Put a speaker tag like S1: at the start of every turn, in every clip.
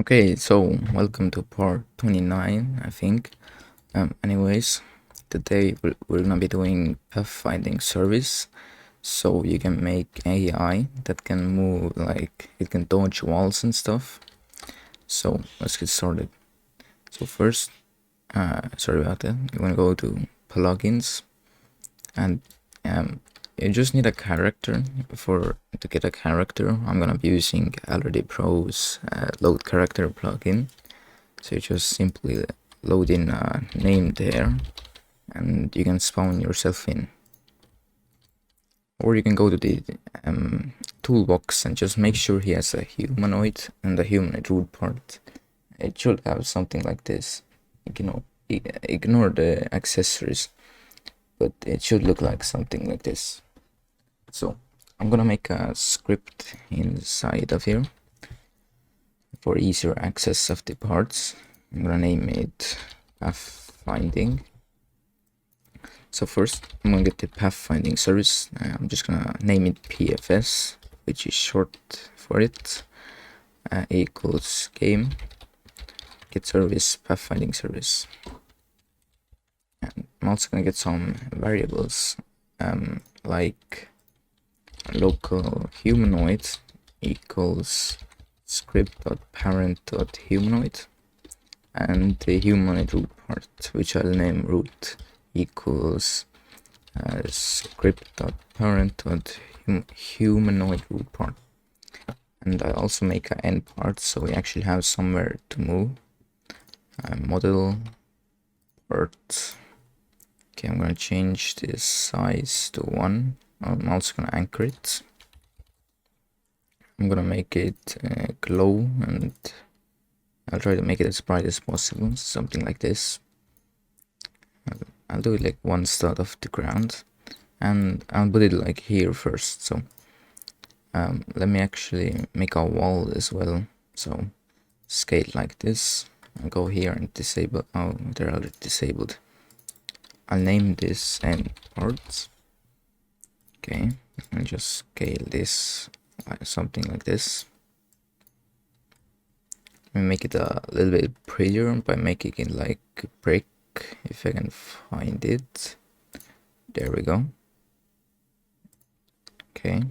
S1: Okay, so welcome to part 29, I think. Anyways, today we're gonna be doing pathfinding service. So you can make AI that can move, like it can dodge walls and stuff. So let's get started. So first, sorry about that. You wanna go to plugins, and you just need a character. To get a character, I'm gonna be using Already Pro's load character plugin. So you just simply load in a name there and you can spawn yourself in. Or you can go to the toolbox and just make sure he has a humanoid and a humanoid root part. It should have something like this. You can ignore the accessories, but it should look like something like this. So I'm gonna make a script inside of here for easier access of the parts. I'm gonna name it pathfinding. So first I'm gonna get the pathfinding service. I'm just gonna name it PFS, which is short for it, equals game get service pathfinding service. And I'm also gonna get some variables like local humanoid equals script.parent.humanoid, and the humanoid root part, which I'll name root, equals script.parent.humanoid root part. And I also make an end part, so we actually have somewhere to move. Model part. Okay, I'm gonna change this size to 1. I'm also gonna anchor it. I'm gonna make it glow, and I'll try to make it as bright as possible, something like this. I'll do it like one stud off the ground, and I'll put it like here first. So let me actually make a wall as well. So scale like this. I'll go here and disable. Oh, they're already disabled. I'll name this end parts. Okay, and just scale this something like this. Let me make it a little bit prettier by making it like brick, if I can find it. There we go. Okay,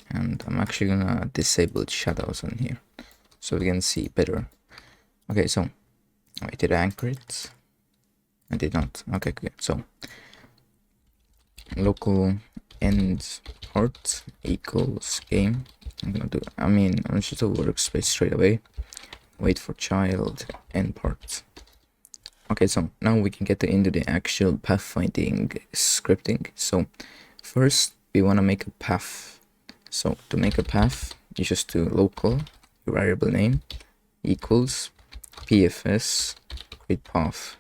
S1: and I'm actually gonna disable shadows on here so we can see better. Okay, so I did anchor it. I did not. Okay, good. So local end part equals game. I'm just do workspace straight away. Wait for child end part. Okay, so now we can get into the actual pathfinding scripting. So first we want to make a path. So to make a path, you just do local your variable name equals pfs create path.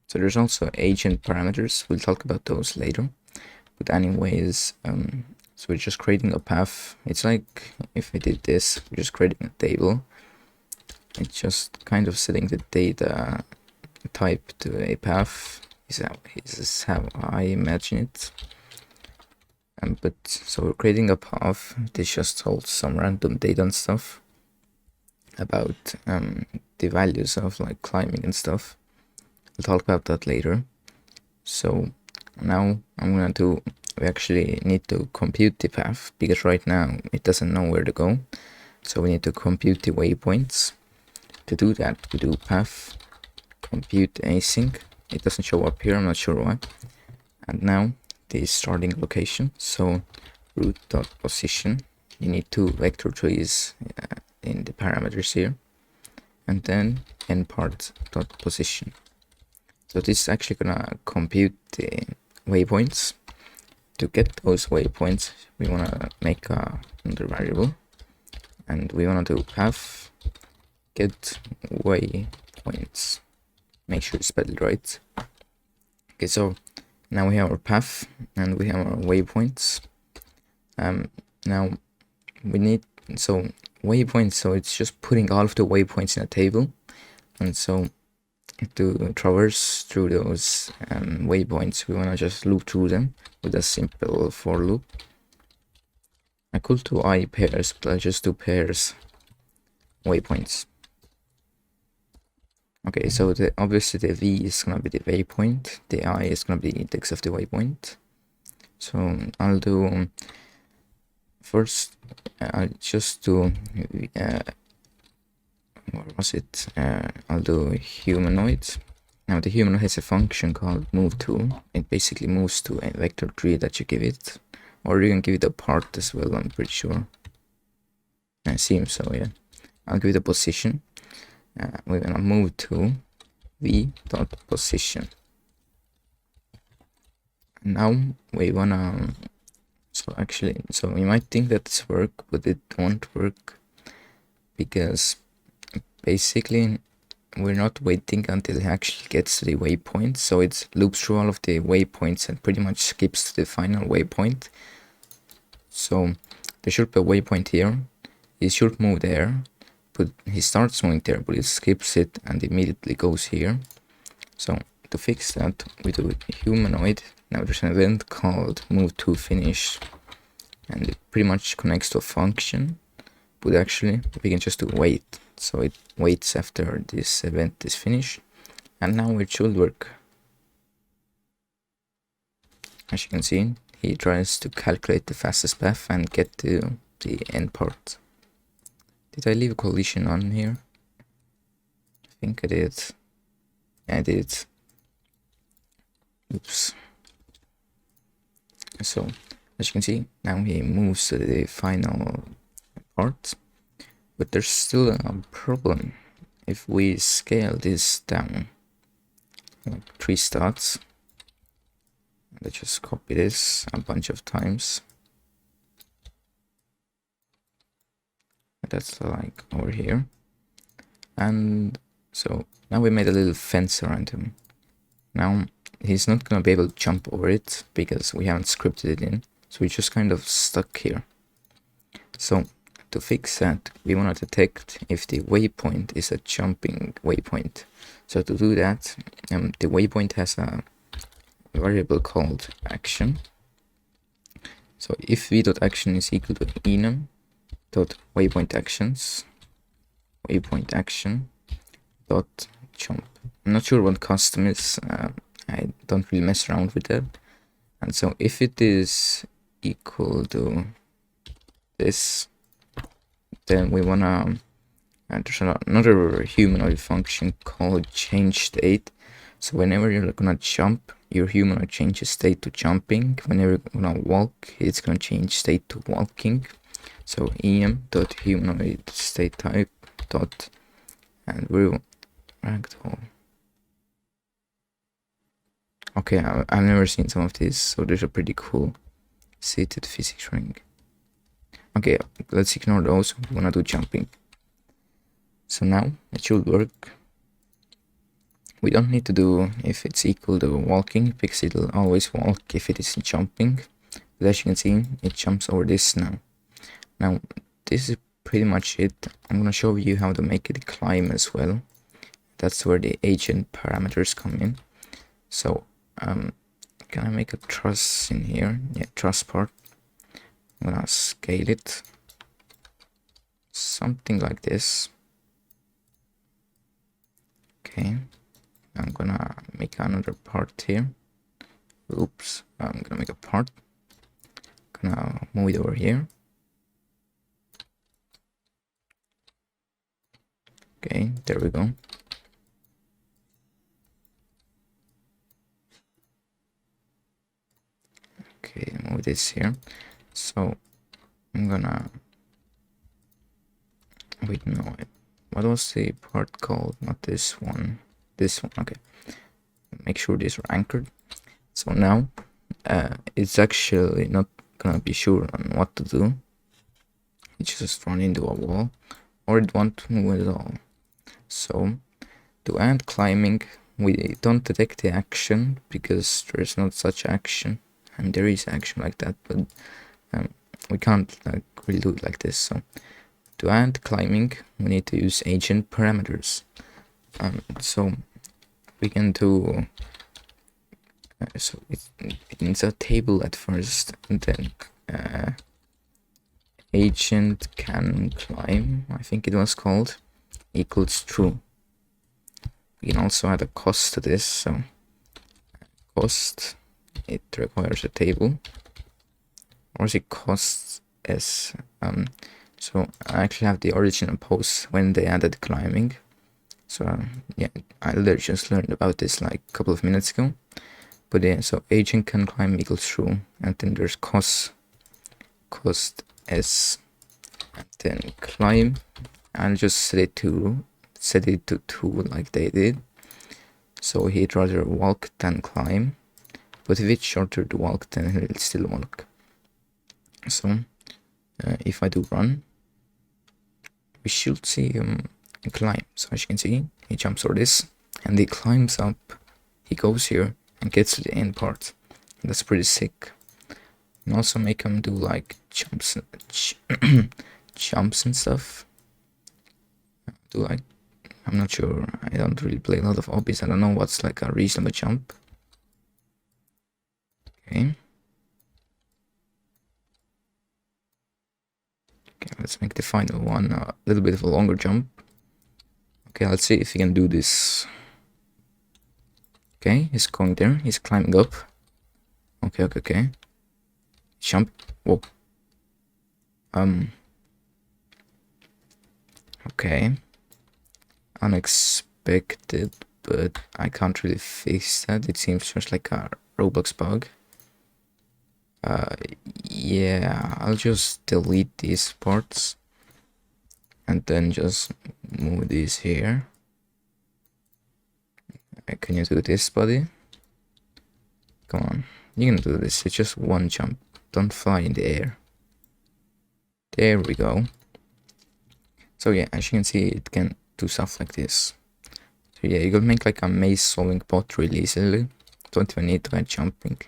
S1: So there's also agent parameters. We'll talk about those later. But anyways, so we're just creating a path. It's like if we did this, we're just creating a table. It's just kind of setting the data type to a path. This is how I imagine it. But so we're creating a path. This just holds some random data and stuff about the values of like climbing and stuff. We'll talk about that later. So now we actually need to compute the path, because right now it doesn't know where to go. So we need to compute the waypoints. To do that, we do path compute async. It doesn't show up here, I'm not sure why. And now the starting location. So root.position. You need 2 vector trees in the parameters here. And then endPart.position. So this is actually gonna compute the waypoints. To get those waypoints, we wanna make another variable, and we wanna do path get waypoints. Make sure it's spelled right. Okay, so now we have our path and we have our waypoints. Now we need waypoints. So it's just putting all of the waypoints in a table, and so to traverse through those waypoints, we want to just loop through them with a simple for loop. I could do I pairs, but I'll just do pairs waypoints. Okay, so obviously the V is gonna be the waypoint, the I is gonna be the index of the waypoint. So I'll do first. I'll just do what was it? I'll do humanoid. Now the humanoid has a function called move to. It basically moves to a vector tree that you give it, or you can give it a part as well. I'm pretty sure. It seems so, yeah. I'll give it a position. We're gonna move to v dot position. Now we wanna. So you might think that this work, but it won't work because basically we're not waiting until it actually gets to the waypoint. So it loops through all of the waypoints and pretty much skips to the final waypoint. So there should be a waypoint here. It should move there, but he starts moving there, but it skips it and immediately goes here. So to fix that, we do humanoid. Now there's an event called move to finish, and it pretty much connects to a function, but actually we can just do wait. So it waits after this event is finished, and now it should work. As you can see, he tries to calculate the fastest path and get to the end part. Did I leave a collision on here? I think I did. Yeah, I did. Oops. So, as you can see, now he moves to the final part. But there's still a problem. If we scale this down, like 3 stats, let's just copy this a bunch of times. That's like over here. And so now we made a little fence around him. Now he's not gonna be able to jump over it because we haven't scripted it in. So we're just kind of stuck here. So to fix that, we want to detect if the waypoint is a jumping waypoint. So to do that, the waypoint has a variable called action. So if v.action is equal to enum dot waypoint actions, waypoint action dot jump. I'm not sure what custom is. I don't really mess around with that. And so if it is equal to this, then we wanna there's another humanoid function called change state. So whenever you're gonna jump, your humanoid changes state to jumping. Whenever you're gonna walk, it's gonna change state to walking. So em.humanoid state type dot, and we're ragdoll. Okay, I've never seen some of these, so there's a pretty cool seated physics ring. Okay, let's ignore those. We wanna do jumping. So now it should work. We don't need to do if it's equal to walking, because it'll always walk if it is jumping. But as you can see, it jumps over this now. Now, this is pretty much it. I'm gonna show you how to make it climb as well. That's where the agent parameters come in. So, can I make a truss in here? Yeah, truss part. I'm gonna scale it. Something like this. Okay. I'm gonna make another part here. Oops. I'm gonna make a part. Gonna move it over here. Okay, there we go. Okay, move this here. So I'm gonna wait, no, what was the part called? Not this one, this one. Okay, make sure these are anchored. So now it's actually not gonna be sure on what to do. It just run into a wall, or it won't move at all. So to add climbing, we don't detect the action because there's not such action, and there is action like that, but we can't like really do it like this. So to add climbing, we need to use agent parameters. So we can do so it needs a table at first, and then agent can climb, I think it was called, equals true. We can also add a cost to this, so cost, it requires a table, or is it cost s? So I actually have the original post when they added climbing. So yeah, I literally just learned about this like a couple of minutes ago. But yeah, so agent can climb equals true, and then there's cost s, and then climb. I'll just set it to 2 like they did. So he'd rather walk than climb, but if it's shorter to walk, then he'll still walk. So if I do run, we should see him climb. So as you can see, he jumps over this, and he climbs up. He goes here and gets to the end part. That's pretty sick. And also make him do like jumps and stuff. Do like, I'm not sure. I don't really play a lot of hobbies. I don't know what's like a reasonable jump. Okay. Okay, let's make the final one a little bit of a longer jump. Okay, let's see if he can do this. Okay, he's going there. He's climbing up. Okay. Jump. Whoa. Okay. Unexpected, but I can't really fix that. It seems just like a Roblox bug. Yeah, I'll just delete these parts and then just move these here. Can you do this, buddy? Come on, you can do this. It's just one jump. Don't fly in the air. There we go. So yeah, as you can see, it can do stuff like this. So yeah, you can make like a maze solving bot really easily. Don't even need to add jumping.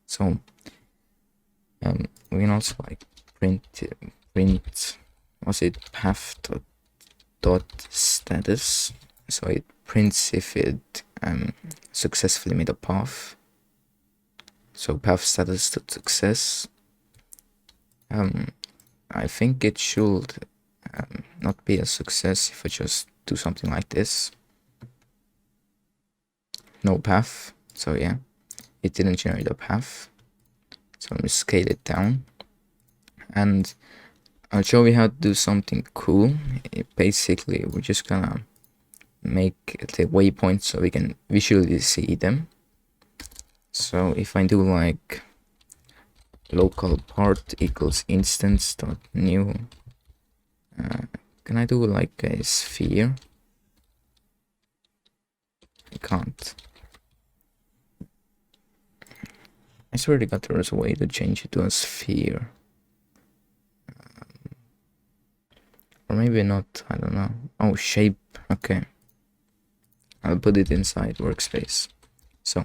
S1: So we can also like print was it path dot status. So it prints if it successfully made a path. So path status to success. I think it should not be a success if I just do something like this. No path. So yeah, it didn't generate a path. So let me scale it down, and I'll show you how to do something cool. Basically, we're just gonna make the waypoints so we can visually see them. So if I do like local part equals instance dot new, can I do like a sphere? I can't. I swear to God there was a way to change it to a sphere. Or maybe not, I don't know. Oh, shape, okay. I'll put it inside workspace. So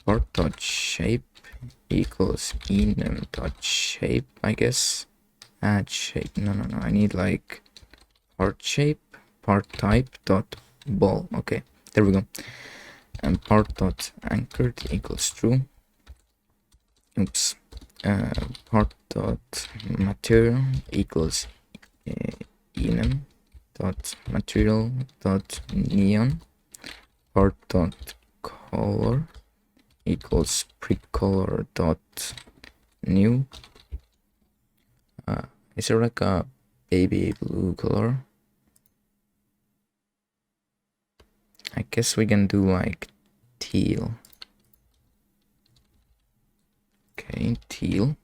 S1: part.shape equals enum.shape, I guess. Add shape, no, I need like part shape, part type dot ball. Okay, there we go. And part dot anchored equals true. Oops. Part dot material equals enum dot material dot neon. Part dot color equals precolor dot new. Is there like a baby blue color? I guess we can do like teal. Okay, teal.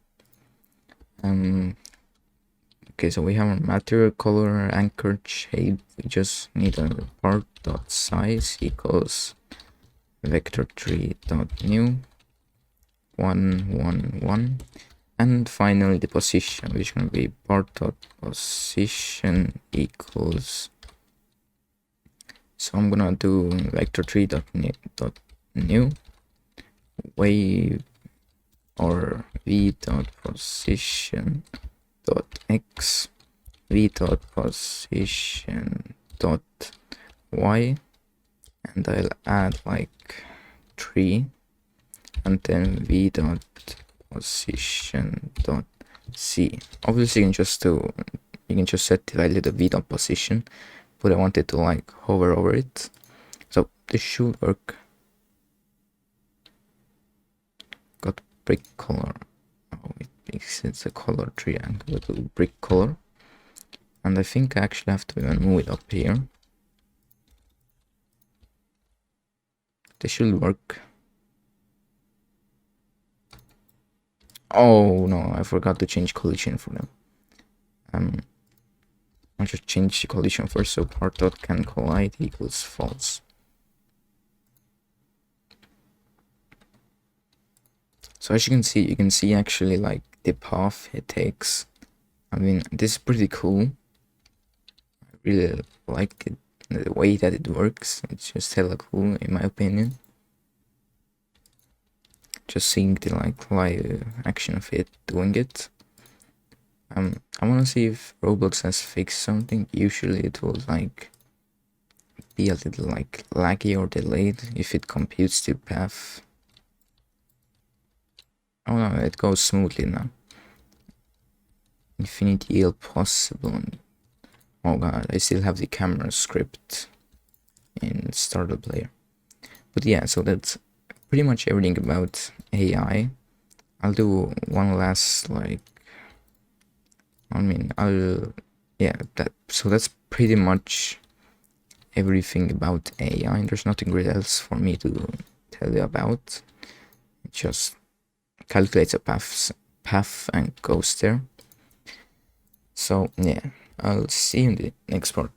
S1: Okay, so we have our material, color, anchored, shape. We just need a part dot size equals vector3 dot new 111, and finally the position, which can be part dot position equals. So I'm gonna do vector3 dot new wave or v dot position dot x, v dot position dot y, and I'll add like 3, and then v dot position dot see. Obviously, you can just set the value the v dot position, but I wanted to like hover over it, so this should work. Got brick color. Oh, it makes it's a color triangle to brick color, and I think I actually have to even move it up here. This should work. Oh no, I forgot to change collision for them. I'll just change the collision first, so part dot can collide equals false. So as you can see actually like the path it takes. I mean, this is pretty cool. I really like it, the way that it works. It's just hella cool in my opinion. Just seeing the like live action of it doing it. I wanna see if Roblox has fixed something. Usually it will like be a little like laggy or delayed if it computes the path. Oh no, it goes smoothly now. Infinite yield possible. Oh god, I still have the camera script in startup player. But yeah, so that's pretty much everything about AI. I'll do one last like, I mean, so that's pretty much everything about AI. There's nothing really else for me to tell you about. It just calculates a path and goes there. So yeah, I'll see you in the next part.